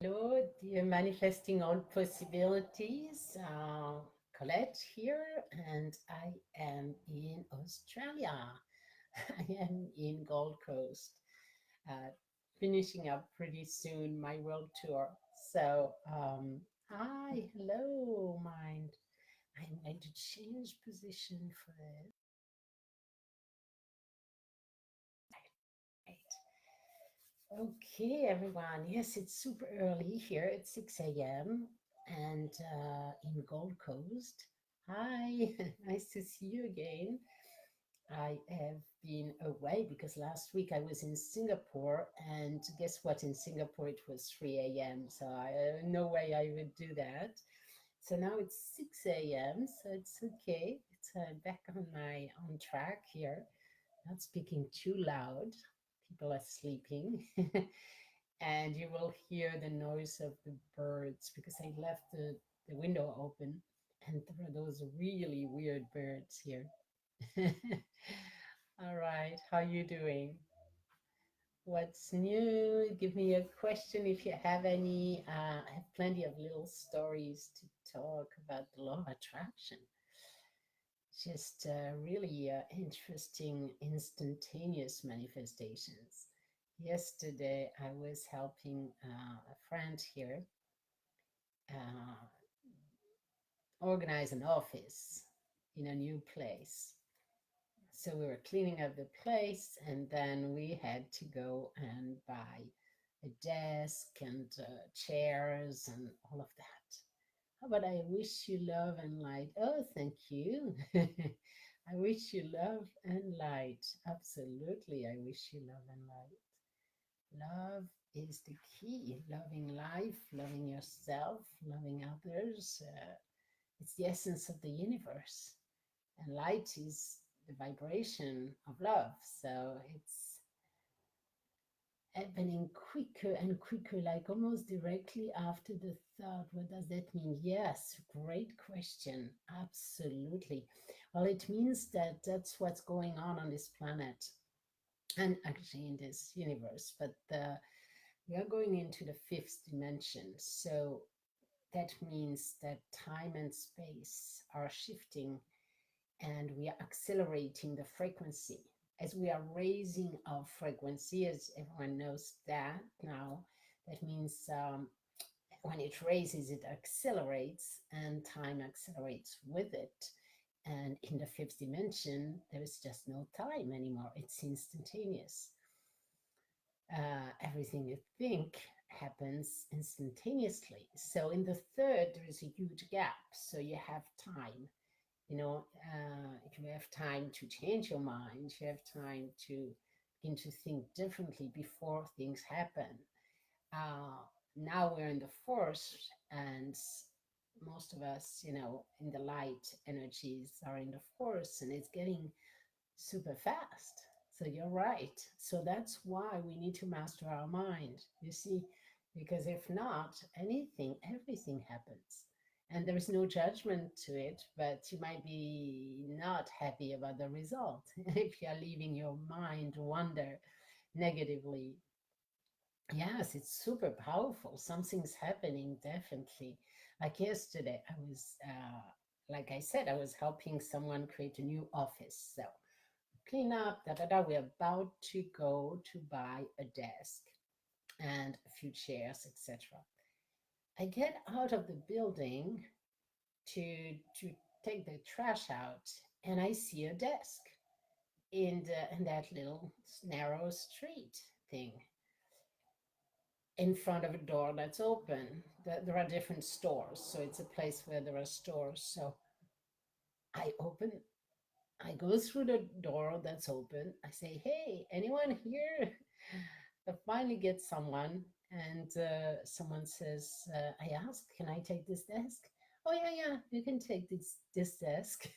Hello, dear manifesting all possibilities. Colette here, and I am in Australia. I am in Gold Coast, uh, finishing up pretty soon my world tour. So, hi, hello, mind. I'm going to change position for this. Right. Okay, everyone. Yes, it's super early here. It's 6 a.m. and in Gold Coast. Hi, nice to see you again. I have been away because last week I was in Singapore, and guess what? In Singapore it was 3 a.m. So no way I would do that. So now it's 6 a.m. So it's okay. It's back on my on track here. Not speaking too loud. People are sleeping. And you will hear the noise of the birds because I left the window open and there are those really weird birds here. All right, how you doing? What's new? Give me a question if you have any. I have plenty of little stories to talk about the law of attraction. Just really interesting instantaneous manifestations. Yesterday, I was helping a friend here uh, organize an office in a new place. So we were cleaning up the place, and then we had to go and buy a desk and chairs and all of that. How about I wish you love and light? Oh, thank you. I wish you love and light. Absolutely, I wish you love and light. Love is the key. Loving life, loving yourself, loving others. It's the essence of the universe. And light is the vibration of love. So it's happening quicker and quicker, like almost directly after the thought. What does that mean? Yes, great question. Absolutely. Well, it means that that's what's going on this planet and actually in this universe. But we are going into the fifth dimension. So that means that time and space are shifting and we are accelerating the frequency. As we are raising our frequency, as everyone knows that now, that means when it raises, it accelerates and time accelerates with it. And in the fifth dimension, there is just no time anymore. It's instantaneous. Everything you think happens instantaneously. So in the third, there is a huge gap. So you have time. You have time to change your mind. You have time to begin to think differently before things happen. Now we're in the force, and most of us, in the light energies are in the force, and it's getting super fast. So you're right. So that's why we need to master our mind, you see, because if not, everything happens. And there is no judgment to it, but you might be not happy about the result if you're leaving your mind wander negatively. Yes, it's super powerful. Something's happening, definitely. Like yesterday, like I said, I was helping someone create a new office. So clean up, da da da. We're about to go to buy a desk and a few chairs, etc. I get out of the building to take the trash out, and I see a desk in that little narrow street thing in front of a door that's open. There are different stores, so it's a place where there are stores. So I open, I go through the door that's open. I say, "Hey, anyone here?" I finally get someone, and someone says, "I ask, can I take this desk?" "Oh yeah, yeah, you can take this desk."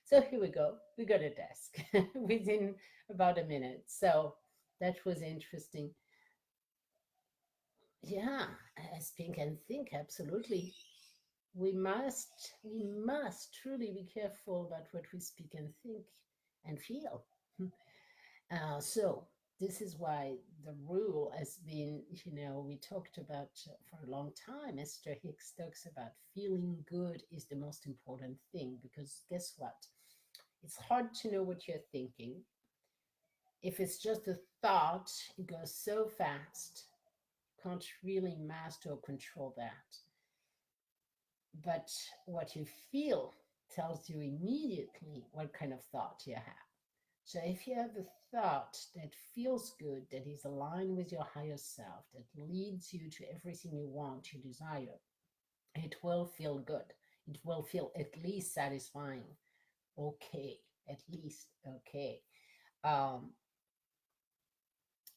So here we go. We got a desk within about a minute. So that was interesting. Yeah, speak and think, absolutely. We must truly be careful about what we speak and think and feel. So This is why the rule has been, we talked about for a long time. Esther Hicks talks about feeling good is the most important thing, because guess what? It's hard to know what you're thinking. If it's just a thought, it goes so fast, can't really master or control that. But what you feel tells you immediately what kind of thought you have. So if you have a thought that feels good, that is aligned with your higher self, that leads you to everything you want, you desire, it will feel good. It will feel at least satisfying. Okay, at least okay. Um,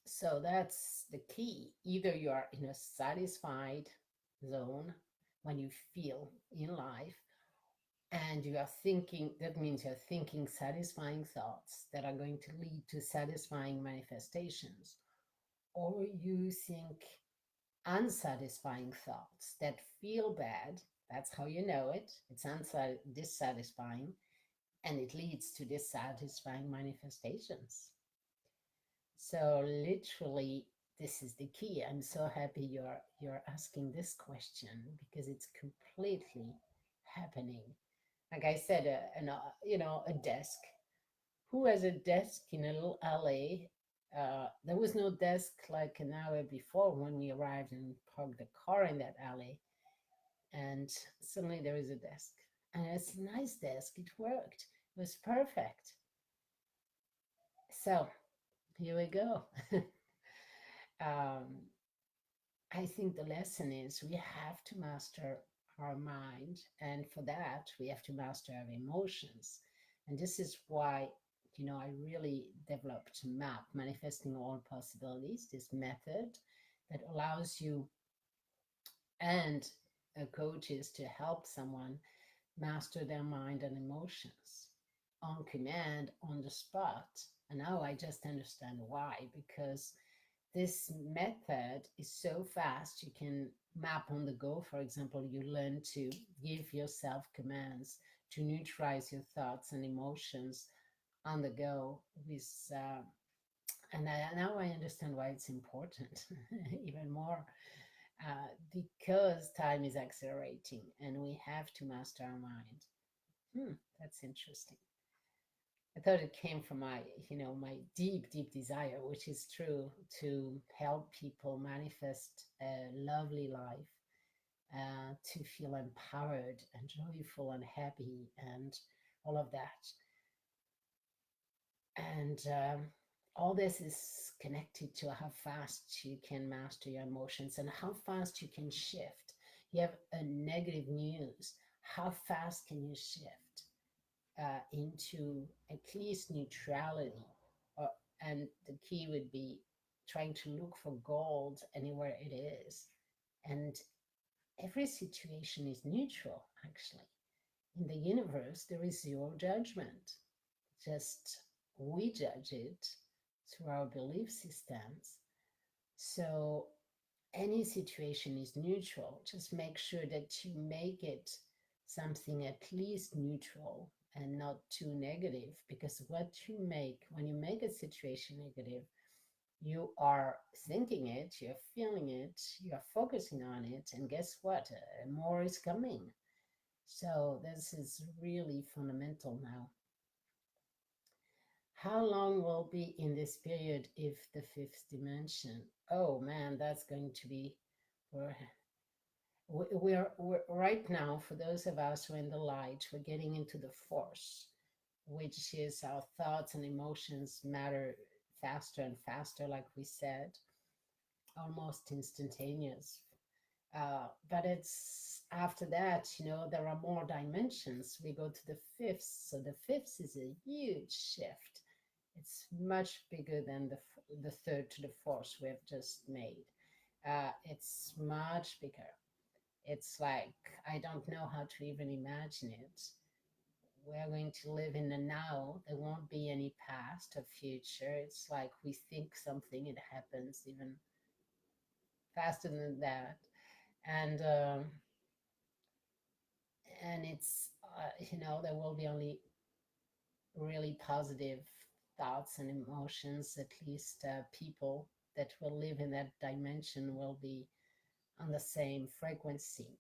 so that's the key. Either you are in a satisfied zone when you feel in life, and you are thinking, that means you're thinking satisfying thoughts that are going to lead to satisfying manifestations, or you think unsatisfying thoughts that feel bad. That's how you know it. It's dissatisfying, and it leads to dissatisfying manifestations. So literally, this is the key. I'm so happy you're asking this question, because it's completely happening. Like I said, a desk. Who has a desk in a little alley? There was no desk like an hour before when we arrived and parked the car in that alley, and suddenly there is a desk, and it's a nice desk. It worked. It was perfect. So here we go. um, I think the lesson is we have to master our mind, and for that, we have to master our emotions. And this is why, I really developed MAP, Manifesting All Possibilities, this method that allows you and coaches to help someone master their mind and emotions on command, on the spot. And now I just understand why, because this method is so fast. You can map on the go. For example, you learn to give yourself commands to neutralize your thoughts and emotions on the go with now I understand why it's important even more, because time is accelerating and we have to master our mind. That's interesting. I thought it came from my deep, deep desire, which is true, to help people manifest a lovely life, to feel empowered and joyful and happy and all of that. And all this is connected to how fast you can master your emotions and how fast you can shift. You have a negative news. How fast can you shift into at least neutrality? Or, and the key would be trying to look for gold anywhere it is. And every situation is neutral, actually. In the universe, there is zero judgment. Just we judge it through our belief systems. So any situation is neutral. Just make sure that you make it something at least neutral and not too negative, because what you make, when you make a situation negative, you are thinking it, you're feeling it, you're focusing on it, and guess what? More is coming. So this is really fundamental now. How long will be in this period if the fifth dimension? Oh man, that's going to be, we're, we're right now, for those of us who are in the light, we're getting into the force, which is our thoughts and emotions matter faster and faster, like we said, almost instantaneous. But it's after that, there are more dimensions. We go to the fifth. So the fifth is a huge shift. It's much bigger than the third to the fourth we have just made. It's much bigger. It's like, I don't know how to even imagine it. We're going to live in the now. There won't be any past or future. It's like we think something, it happens even faster than that. And it's there will be only really positive thoughts and emotions, at least people that will live in that dimension will be on the same frequency,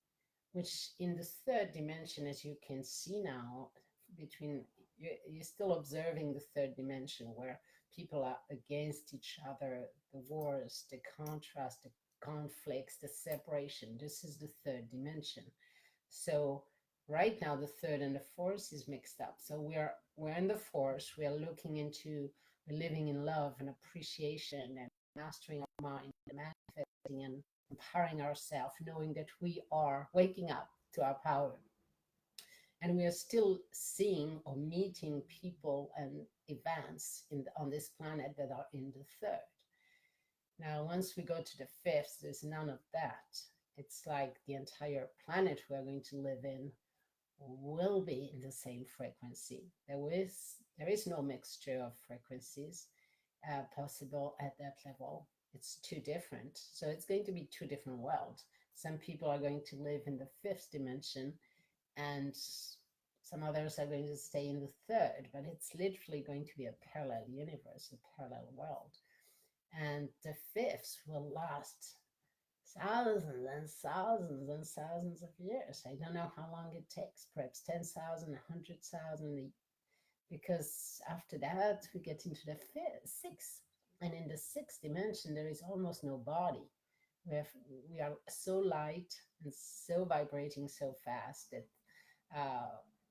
which in the third dimension, as you can see now, between you're still observing the third dimension where people are against each other, the wars, the contrast, the conflicts, the separation. This is the third dimension. So right now the third and the fourth is mixed up. So we're in the fourth, we are looking into living in love and appreciation and mastering our mind and manifesting and empowering ourselves, knowing that we are waking up to our power. And we are still seeing or meeting people and events on this planet that are in the third. Now, once we go to the fifth, there's none of that. It's like the entire planet we're going to live in will be in the same frequency. There is no mixture of frequencies possible at that level. It's too different. So it's going to be two different worlds. Some people are going to live in the fifth dimension, and some others are going to stay in the third, but it's literally going to be a parallel universe, a parallel world. And the fifth will last thousands and thousands and thousands of years. I don't know how long it takes, perhaps 10,000, 100,000, because after that we get into the sixth. And in the sixth dimension, there is almost no body. We are so light and so vibrating so fast that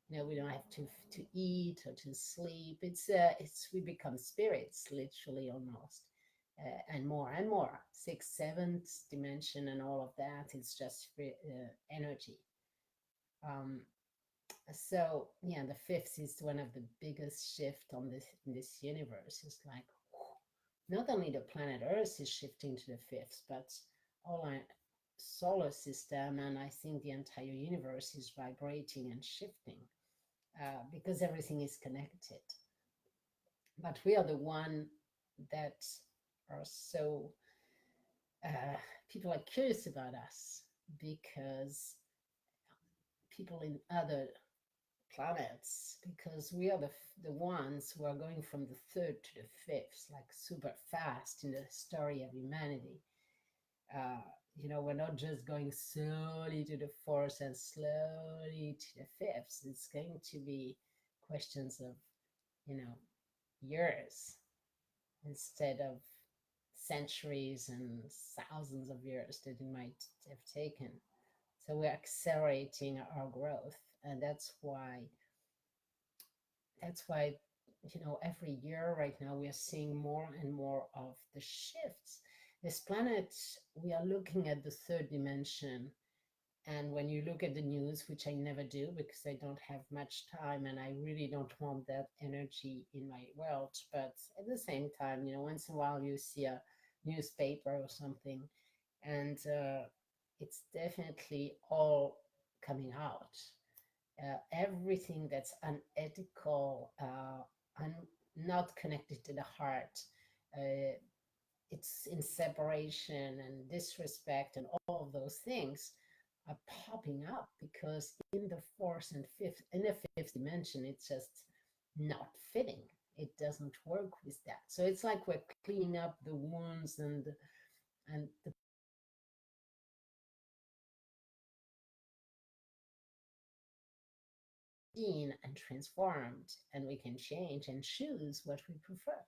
we don't have to eat or to sleep. It's we become spirits, literally, almost. And more, sixth, seventh dimension, and all of that. It's just energy. Um, so yeah, the fifth is one of the biggest shift on this in this universe. It's like not only the planet Earth is shifting to the fifth, but all our solar system, and I think the entire universe is vibrating and shifting because everything is connected. But we are the one that are so people are curious about us because people in other planets, because we are the ones who are going from the third to the fifth, like super fast in the story of humanity. We're not just going slowly to the fourth and slowly to the fifth. It's going to be questions of, years instead of centuries and thousands of years that it might have taken. So we're accelerating our growth, and that's why every year right now we are seeing more and more of the shifts. This planet, we are looking at the third dimension, and when you look at the news, which I never do because I don't have much time and I really don't want that energy in my world, but at the same time, once in a while you see a newspaper or something, and it's definitely all coming out. Everything that's unethical, not connected to the heart, it's in separation and disrespect and all of those things are popping up because in the fifth dimension, it's just not fitting. It doesn't work with that. So it's like we're cleaning up the wounds and the and transformed, and we can change and choose what we prefer.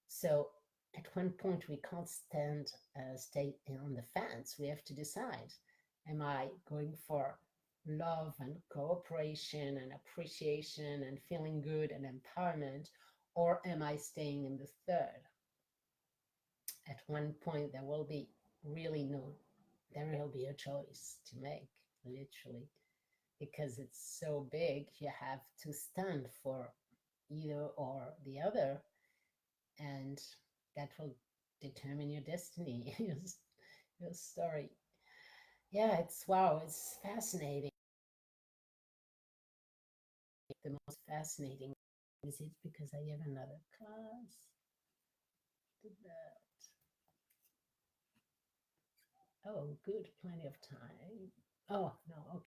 So at one point we can't stay on the fence. We have to decide: am I going for love and cooperation and appreciation and feeling good and empowerment, or am I staying in the third? At one point there will be a choice to make, literally, because it's so big. You have to stand for either or the other, and that will determine your destiny, your story. Yeah, it's fascinating. The most fascinating is it because I have another class. Oh, good, plenty of time. Oh, no, okay.